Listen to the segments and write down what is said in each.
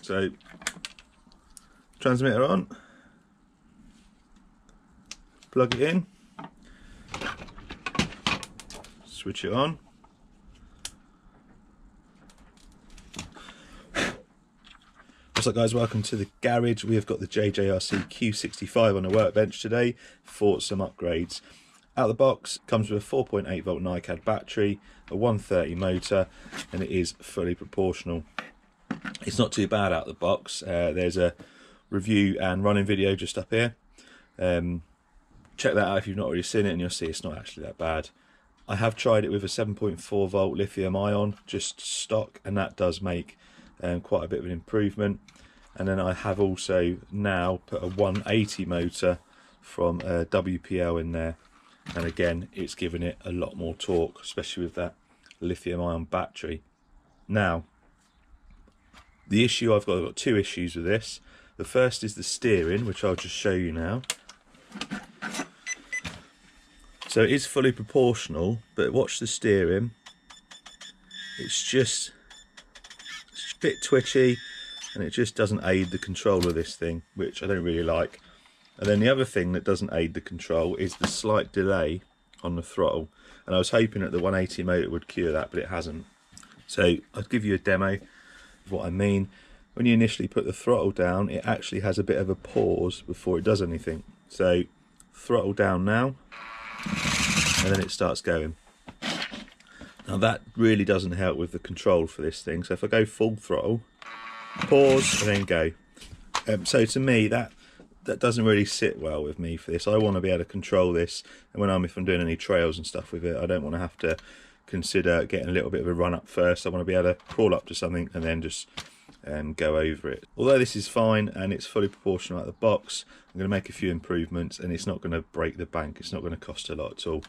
So transmitter on, plug it in, switch it on. What's up guys, welcome to the garage. We have got the JJRC Q65 on the workbench today for some upgrades. Out of the box, comes with a 4.8 volt NiCad battery, a 130 motor, and it is fully proportional. It's not too bad out of the box. There's a review and running video just up here. Check that out if you've not already seen it, and you'll see it's not actually that bad. I have tried it with a 7.4 volt lithium ion, just stock, and that does make quite a bit of an improvement. And then I have also now put a 180 motor from WPL in there, and again it's given it a lot more torque, especially with that lithium ion battery. Now the issue I've got two issues with this. The first is the steering, which I'll just show you now. So it is fully proportional, but watch the steering. It's just a bit twitchy, and it just doesn't aid the control of this thing, which I don't really like. And then the other thing that doesn't aid the control is the slight delay on the throttle. And I was hoping that the 180 motor would cure that, but it hasn't. So I'll give you a demo of what I mean. When you initially put the throttle down, it actually has a bit of a pause before it does anything. So throttle down now, and then it starts going. Now that really doesn't help with the control for this thing. So if I go full throttle, pause, and then go. So to me, that doesn't really sit well with me for this. I want to be able to control this, and if I'm doing any trails and stuff with it, I don't want to have to consider getting a little bit of a run up first. I want to be able to crawl up to something and then just go over it. Although this is fine and it's fully proportional out of the box, I'm going to make a few improvements, and it's not going to break the bank. It's not going to cost a lot at all.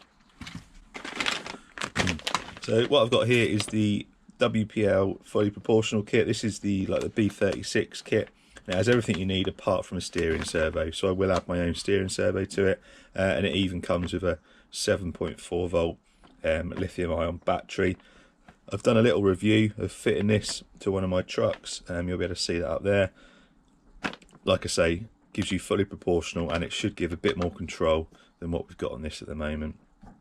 So what I've got here is the WPL fully proportional kit. This is the B36 kit. It has everything you need apart from a steering servo, so I will add my own steering servo to it, and it even comes with a 7.4 volt lithium ion battery. I've done a little review of fitting this to one of my trucks, you'll be able to see that up there. Like I say, gives you fully proportional, and it should give a bit more control than what we've got on this at the moment. I'm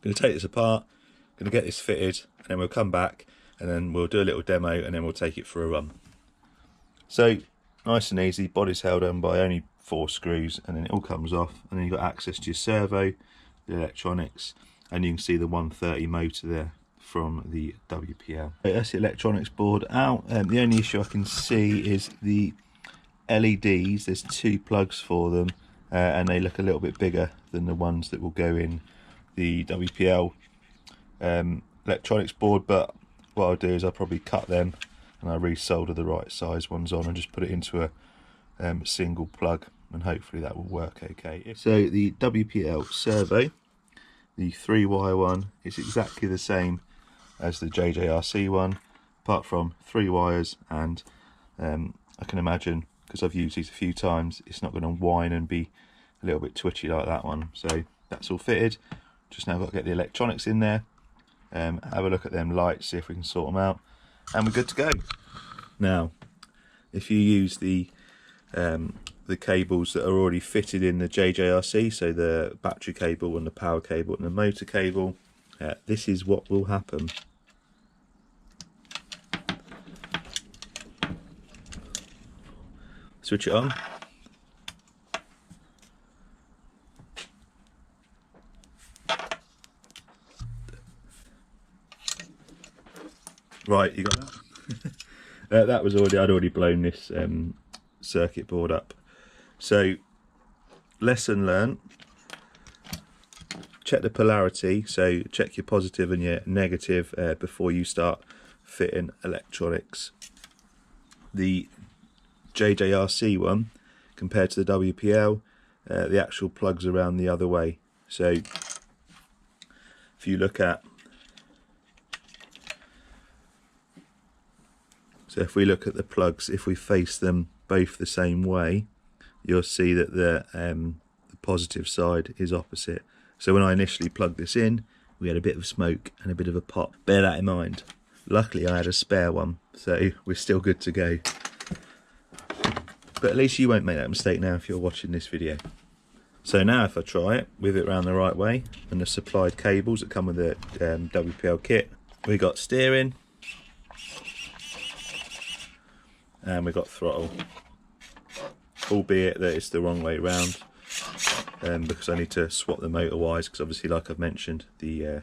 going to take this apart, going to get this fitted, and then we'll come back and then we'll do a little demo, and then we'll take it for a run. So nice and easy, body's held on by only 4 screws, and then it all comes off, and then you've got access to your servo, the electronics, and you can see the 130 motor there from the WPL. That's the electronics board out. The only issue I can see is the LEDs. There's 2 plugs for them, and they look a little bit bigger than the ones that will go in the WPL electronics board, but what I'll do is I'll probably cut them and I'll resolder the right size ones on and just put it into a single plug, and hopefully that will work okay. So the WPL servo, the 3-wire one, is exactly the same as the JJRC one, apart from 3 wires, and I can imagine, because I've used these a few times, it's not going to whine and be a little bit twitchy like that one. So that's all fitted. Just now got to get the electronics in there, have a look at them lights, see if we can sort them out, and we're good to go. Now if you use the cables that are already fitted in the JJRC, so the battery cable and the power cable and the motor cable, this is what will happen. Switch it on. Right, you got that? That was I'd already blown this circuit board up. So, lesson learned. Check the polarity, so check your positive and your negative before you start fitting electronics. The JJRC one, compared to the WPL, the actual plugs around the other way. So if you look at, if we look at the plugs, if we face them both the same way, you'll see that the positive side is opposite. So when I initially plugged this in, we had a bit of smoke and a bit of a pop. Bear that in mind. Luckily I had a spare one, so we're still good to go. But at least you won't make that mistake now if you're watching this video. So now if I try it with it round the right way and the supplied cables that come with the WPL kit, we got steering and we got throttle, albeit that it's the wrong way round, because I need to swap the motor wires, because obviously, like I've mentioned, the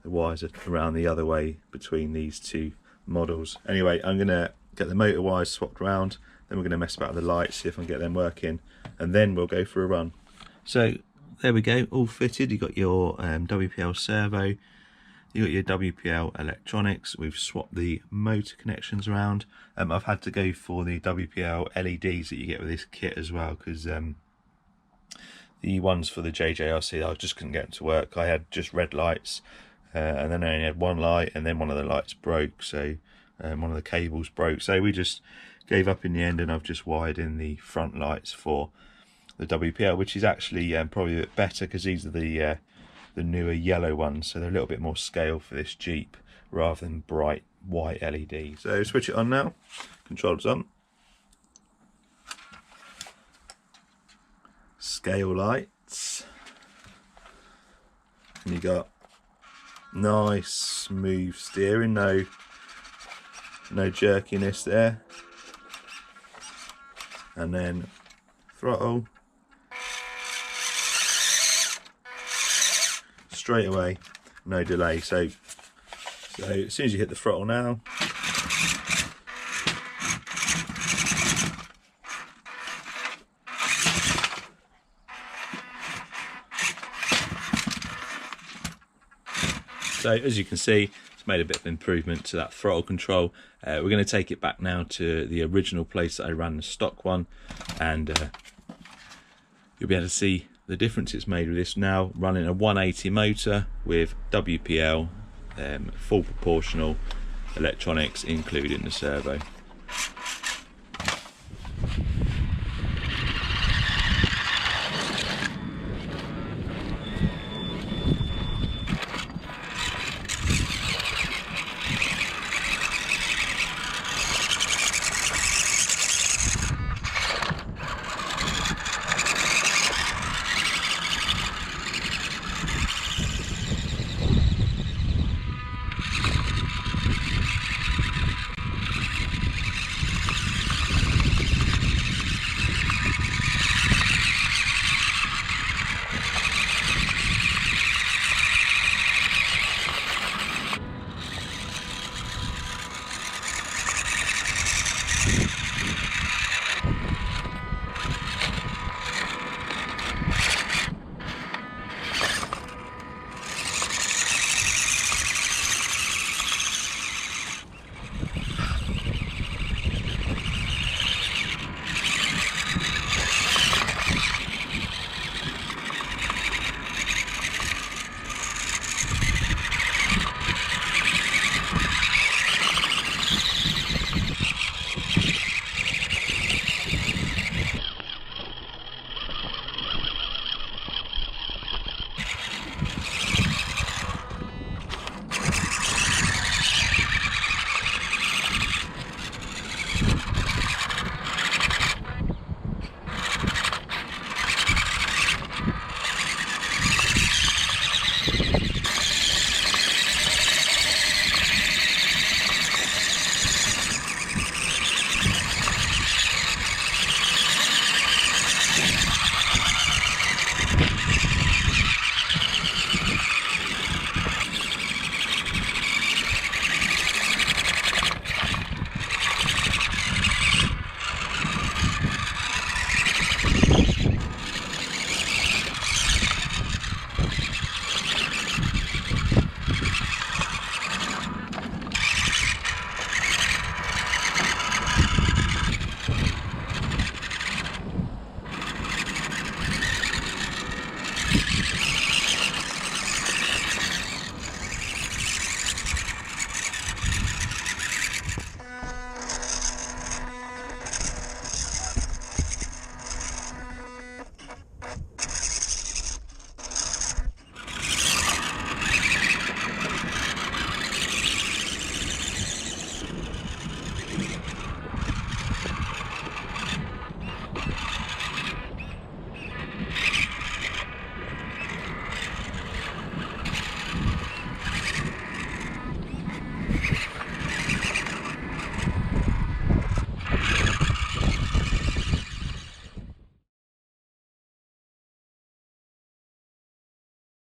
wires are around the other way between these two models. Anyway, I'm gonna get the motor wires swapped around, then we're gonna mess about with the lights, see if I can get them working, and then we'll go for a run. So there we go, all fitted. You've got your WPL servo, you've got your WPL electronics. We've swapped the motor connections around. I've had to go for the WPL LEDs that you get with this kit as well, because the ones for the JJRC, I just couldn't get them to work. I had just red lights, and then I only had one light, and then one of the lights broke, so one of the cables broke. So we just gave up in the end, and I've just wired in the front lights for the WPL, which is actually probably a bit better, because these are the newer yellow ones, so they're a little bit more scale for this Jeep rather than bright white LED. So switch it on now, controls on, scale lights, and you got nice smooth steering, no jerkiness there, and then throttle straight away, no delay. So as soon as you hit the throttle now, so as you can see, it's made a bit of improvement to that throttle control. We're going to take it back now to the original place that I ran the stock one, and you'll be able to see the difference it's made with this now running a 180 motor with WPL, full proportional electronics including the servo.